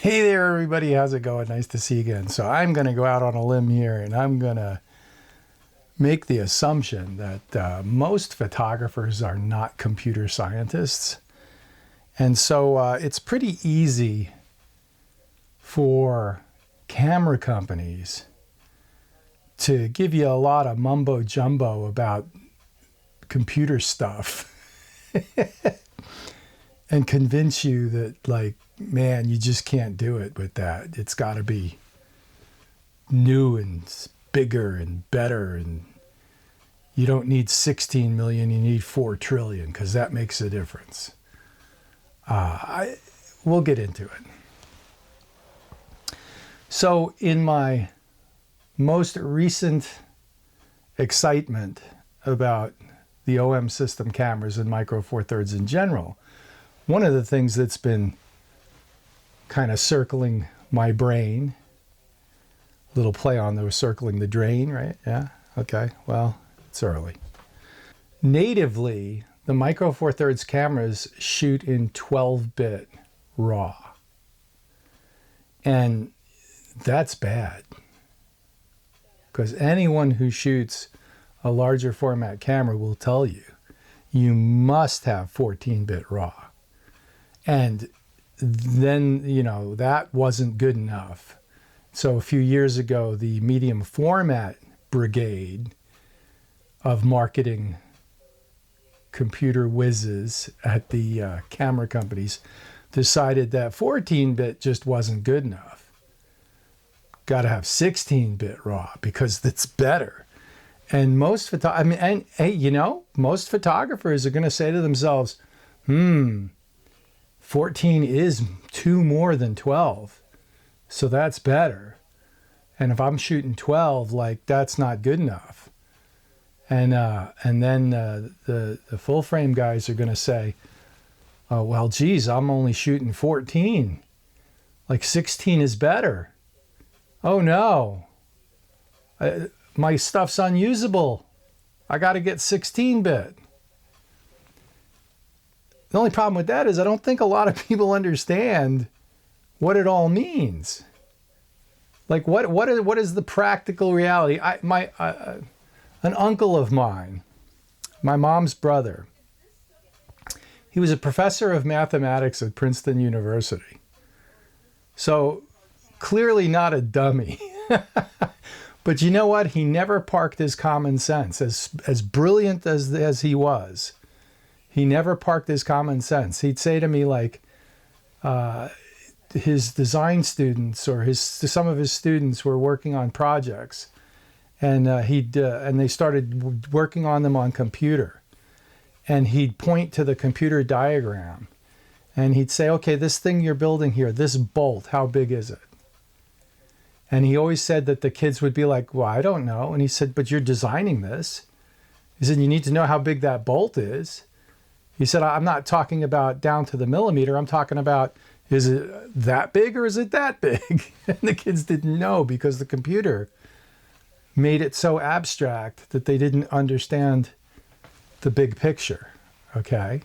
Hey there, everybody. How's it going? Nice to see you again. So I'm going to go out on a limb here, and I'm going to make the assumption that most photographers are not computer scientists. And so it's pretty easy for camera companies to give you a lot of mumbo jumbo about computer stuff and convince you that, like, man, you just can't do it with that. It's got to be new and bigger and better, and you don't need 16 million, you need 4 trillion, because that makes a difference. We'll get into it. So in my most recent excitement about the OM system cameras and Micro Four Thirds in general, one of the things that's been kind of circling my brain, little play on the circling the drain, right? Yeah, okay, well, it's early. Natively, the Micro Four Thirds cameras shoot in 12-bit RAW. And that's bad, because anyone who shoots a larger format camera will tell you, you must have 14-bit RAW. And then, you know, that wasn't good enough. So a few years ago, the medium format brigade of marketing computer whizzes at the camera companies decided that 14-bit just wasn't good enough. Got to have 16-bit RAW because that's better. And most most photographers are going to say to themselves, 14 is 2 more than 12, so that's better. And if I'm shooting 12, like, that's not good enough. And then the full frame guys are going to say, oh, well, geez, I'm only shooting 14. Like, 16 is better. Oh no, my stuff's unusable. I got to get 16-bit. The only problem with that is I don't think a lot of people understand what it all means. Like, what is the practical reality? An uncle of mine, my mom's brother, he was a professor of mathematics at Princeton University. So clearly not a dummy. But you know what? He never parked his common sense. As brilliant as he was, he never parked his common sense. He'd say to me, like, his design students or some of his students were working on projects, and they started working on them on computer, and he'd point to the computer diagram, and he'd say, okay, this thing you're building here, this bolt, how big is it? And he always said that the kids would be like, well, I don't know. And he said, but you're designing this. He said, you need to know how big that bolt is. He said, I'm not talking about down to the millimeter. I'm talking about, is it that big or is it that big? And the kids didn't know because the computer made it so abstract that they didn't understand the big picture, okay?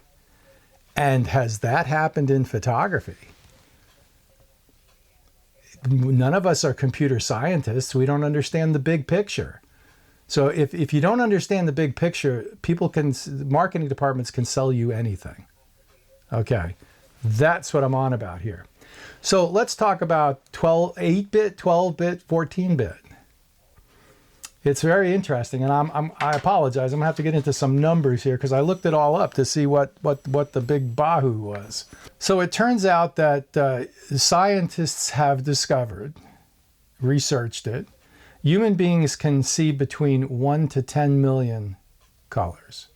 And has that happened in photography? None of us are computer scientists. We don't understand the big picture. So if you don't understand the big picture, marketing departments can sell you anything. Okay, that's what I'm on about here. So let's talk about 8-bit, 12-bit, 14-bit. It's very interesting, and I apologize. I'm gonna have to get into some numbers here because I looked it all up to see what the big bahoo was. So it turns out that scientists have discovered, researched it, human beings can see between 1 to 10 million colors.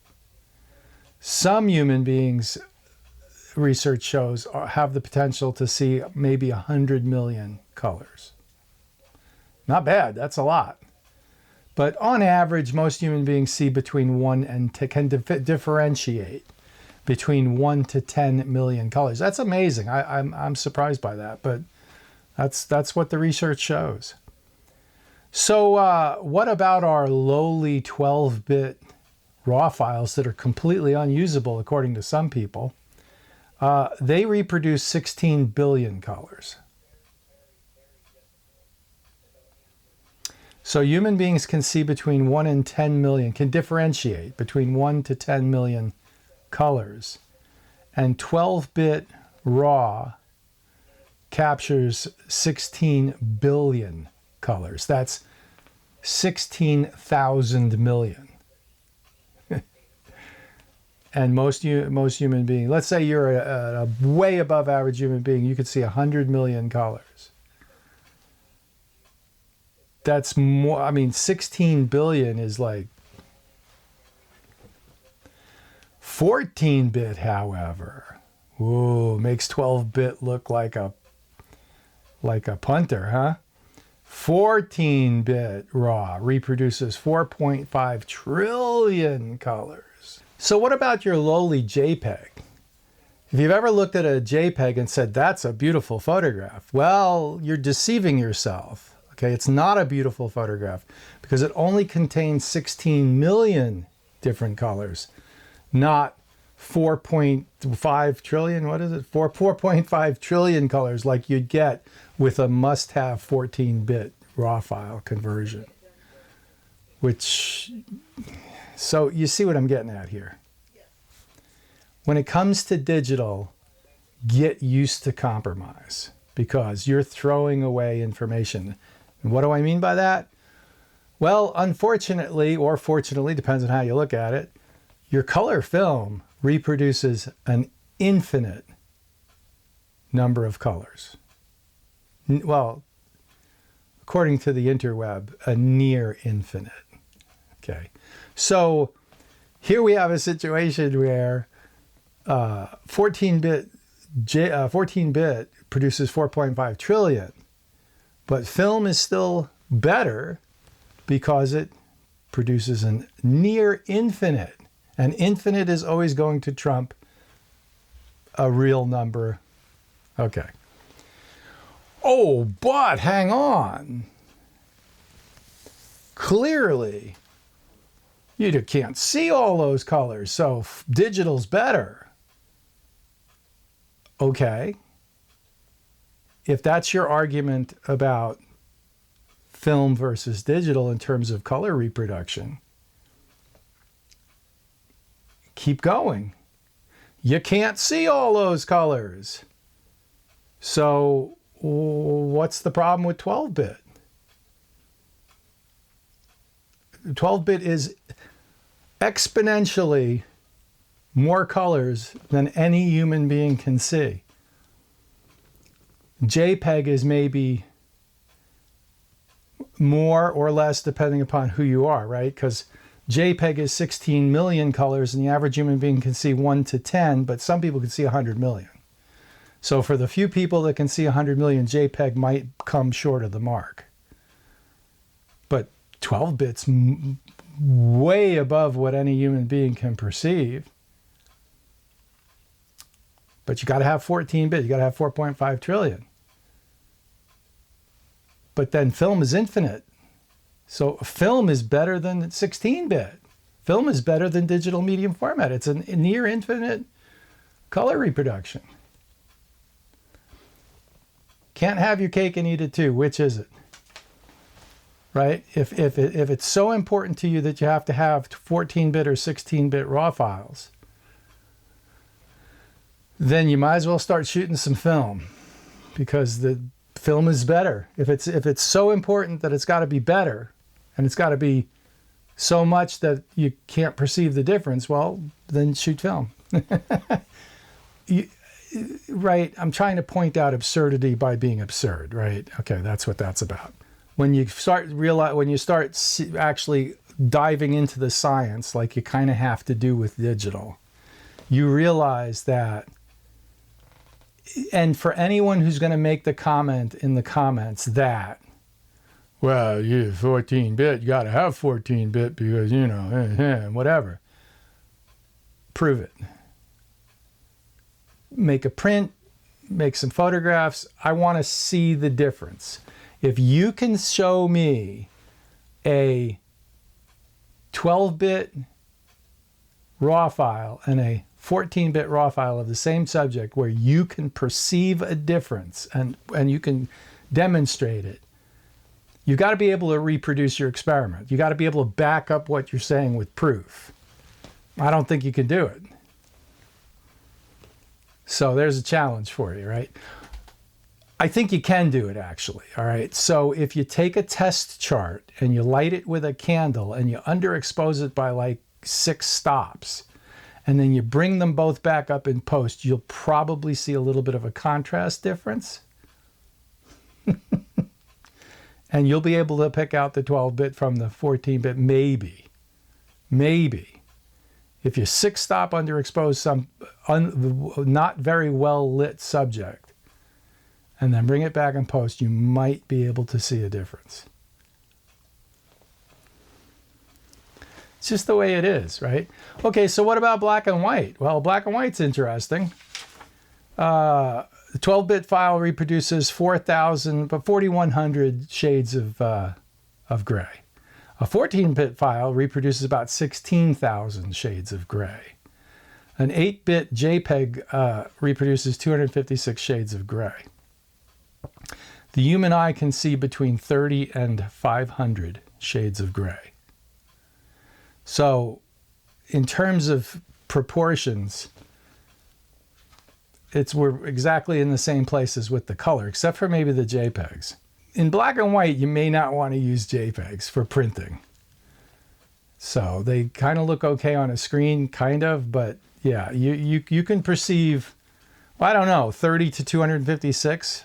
Some human beings, research shows, have the potential to see maybe 100 million colors. Not bad, that's a lot. But on average, most human beings see between 1 and can differentiate between 1 to 10 million colors. That's amazing. I'm surprised by that, but that's what the research shows. So what about our lowly 12-bit RAW files that are completely unusable according to some people? They reproduce 16 billion colors. So human beings can see between 1 and 10 million, can differentiate between 1 to 10 million colors. And 12-bit RAW captures 16 billion colors. That's 16,000 million. And most human beings, let's say you're a way above average human being, you could see 100 million colors. That's more, I mean, 16 billion is like 14-bit, however. Ooh, makes 12-bit look like a punter, huh? 14-bit RAW reproduces 4.5 trillion colors. So what about your lowly JPEG? If you've ever looked at a JPEG and said, that's a beautiful photograph, well, you're deceiving yourself. Okay, it's not a beautiful photograph because it only contains 16 million different colors, not 4.5 trillion, what is it? 4.5 trillion colors like you'd get with a must-have 14-bit RAW file conversion. So you see what I'm getting at here. When it comes to digital, get used to compromise because you're throwing away information. And what do I mean by that? Well, unfortunately, or fortunately, depends on how you look at it, your color film reproduces an infinite number of colors. Well, according to the interweb, a near infinite. Okay, so here we have a situation where 14-bit produces 4.5 trillion, but film is still better because it produces a near infinite. And infinite is always going to trump a real number. Okay. Oh, but hang on. Clearly, you can't see all those colors, so digital's better. Okay. If that's your argument about film versus digital in terms of color reproduction, keep going. You can't see all those colors. So what's the problem with 12-bit? 12-bit is exponentially more colors than any human being can see. JPEG is maybe more or less depending upon who you are, right? Because JPEG is 16 million colors and the average human being can see 1 to 10, but some people can see 100 million. So for the few people that can see 100 million, JPEG might come short of the mark. But 12 bits way above what any human being can perceive. But you got to have 14-bit, you got to have 4.5 trillion. But then film is infinite. So film is better than 16-bit. Film is better than digital medium format. It's a near infinite color reproduction. Can't have your cake and eat it too. Which is it? Right? If it's so important to you that you have to have 14-bit or 16-bit RAW files, then you might as well start shooting some film because the film is better. If it's so important that it's got to be better and it's got to be so much that you can't perceive the difference, well, then shoot film. Right? I'm trying to point out absurdity by being absurd, right? Okay, that's what that's about. When you start actually diving into the science, like you kind of have to do with digital, you realize that, and for anyone who's going to make the comment in the comments that, well, you 14-bit, you got to have 14-bit because, you know, whatever. Prove it. Make a print, make some photographs. I want to see the difference. If you can show me a 12-bit RAW file and a 14-bit RAW file of the same subject where you can perceive a difference and you can demonstrate it, You got to be able to reproduce your experiment. You got to be able to back up what you're saying with proof. I don't think you can do it. So there's a challenge for you, right? I think you can do it, actually, all right? So if you take a test chart and you light it with a candle and you underexpose it by like 6 stops, and then you bring them both back up in post, you'll probably see a little bit of a contrast difference. And you'll be able to pick out the 12-bit from the 14-bit, maybe. Maybe. If you 6-stop underexpose some not very well lit subject, and then bring it back in post, you might be able to see a difference. It's just the way it is, right? Okay, so what about black and white? Well, black and white's interesting. The 12-bit file reproduces 4,100 shades of gray. A 14-bit file reproduces about 16,000 shades of gray. An 8-bit JPEG reproduces 256 shades of gray. The human eye can see between 30 and 500 shades of gray. So, in terms of proportions, we're exactly in the same places with the color, except for maybe the JPEGs. In black and white, you may not want to use JPEGs for printing. So they kind of look okay on a screen, kind of, but yeah, you can perceive, well, I don't know, 30 to 256.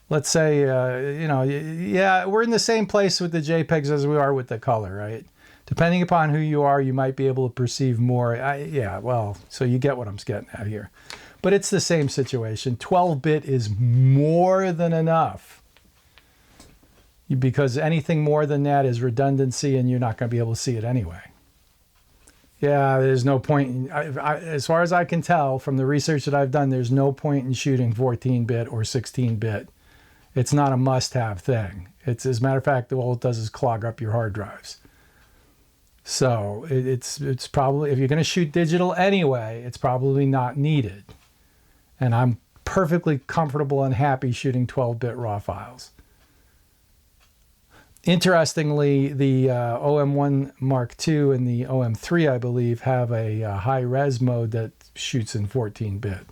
Let's say, yeah, we're in the same place with the JPEGs as we are with the color, right? Depending upon who you are, you might be able to perceive more. Yeah, well, so you get what I'm getting at here. But it's the same situation. 12-bit is more than enough, because anything more than that is redundancy, and you're not going to be able to see it anyway. Yeah, there's no point. As far as I can tell from the research that I've done, there's no point in shooting 14-bit or 16-bit. It's not a must-have thing. It's, as a matter of fact, all it does is clog up your hard drives. So it's probably, if you're going to shoot digital anyway, it's probably not needed. And I'm perfectly comfortable and happy shooting 12-bit RAW files. Interestingly, the OM1 Mark II and the OM3, I believe, have a high-res mode that shoots in 14-bit.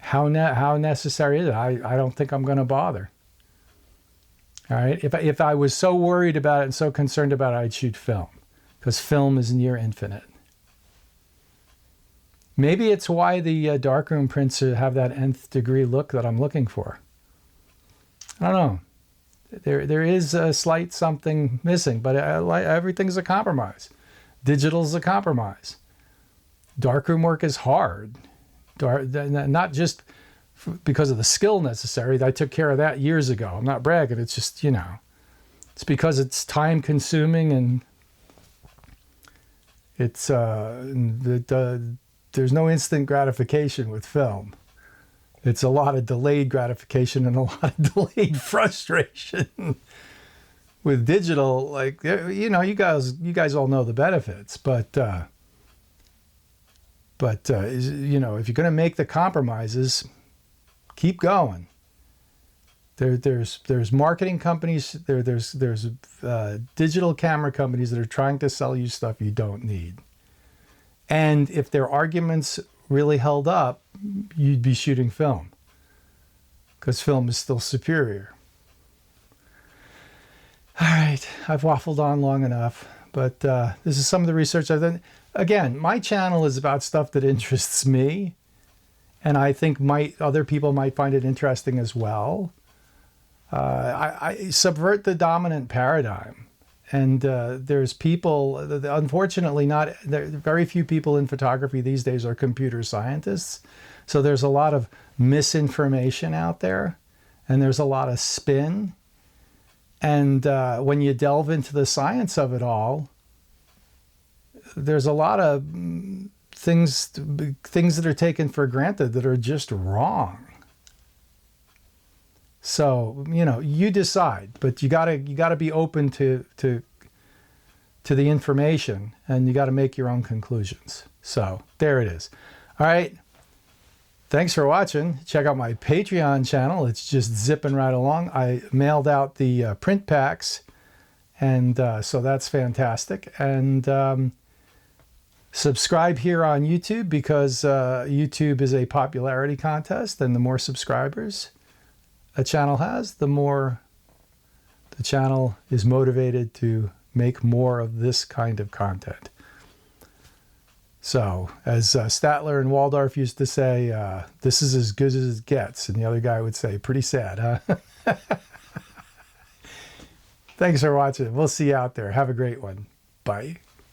How necessary is it? I don't think I'm going to bother. All right, if I was so worried about it and so concerned about it, I'd shoot film, because film is near infinite. Maybe it's why the darkroom prints have that nth degree look that I'm looking for. I don't know. There is a slight something missing, but everything's a compromise. Digital's a compromise. Darkroom work is hard. Not just because of the skill necessary. I took care of that years ago. I'm not bragging. It's just, it's because it's time consuming, and it's there's no instant gratification with film. It's a lot of delayed gratification and a lot of delayed frustration. With digital, like, you guys all know the benefits, but if you're going to make the compromises, keep going. There's marketing companies, there's digital camera companies that are trying to sell you stuff you don't need. And if their arguments really held up, you'd be shooting film, because film is still superior. All right, I've waffled on long enough, but this is some of the research I've done. Again, my channel is about stuff that interests me, and I think other people might find it interesting as well. I subvert the dominant paradigm. And there's people, unfortunately, very few people in photography these days are computer scientists. So there's a lot of misinformation out there, and there's a lot of spin. And when you delve into the science of it all, there's a lot of things that are taken for granted that are just wrong. So, you decide, but you gotta be open to the information, and you gotta make your own conclusions. So there it is. All right. Thanks for watching. Check out my Patreon channel. It's just zipping right along. I mailed out the print packs, and so that's fantastic. And subscribe here on YouTube, because YouTube is a popularity contest, and the more subscribers a channel has, the more the channel is motivated to make more of this kind of content. So, as Statler and Waldorf used to say, this is as good as it gets. And the other guy would say, pretty sad, huh? Thanks for watching. We'll see you out there. Have a great one. Bye.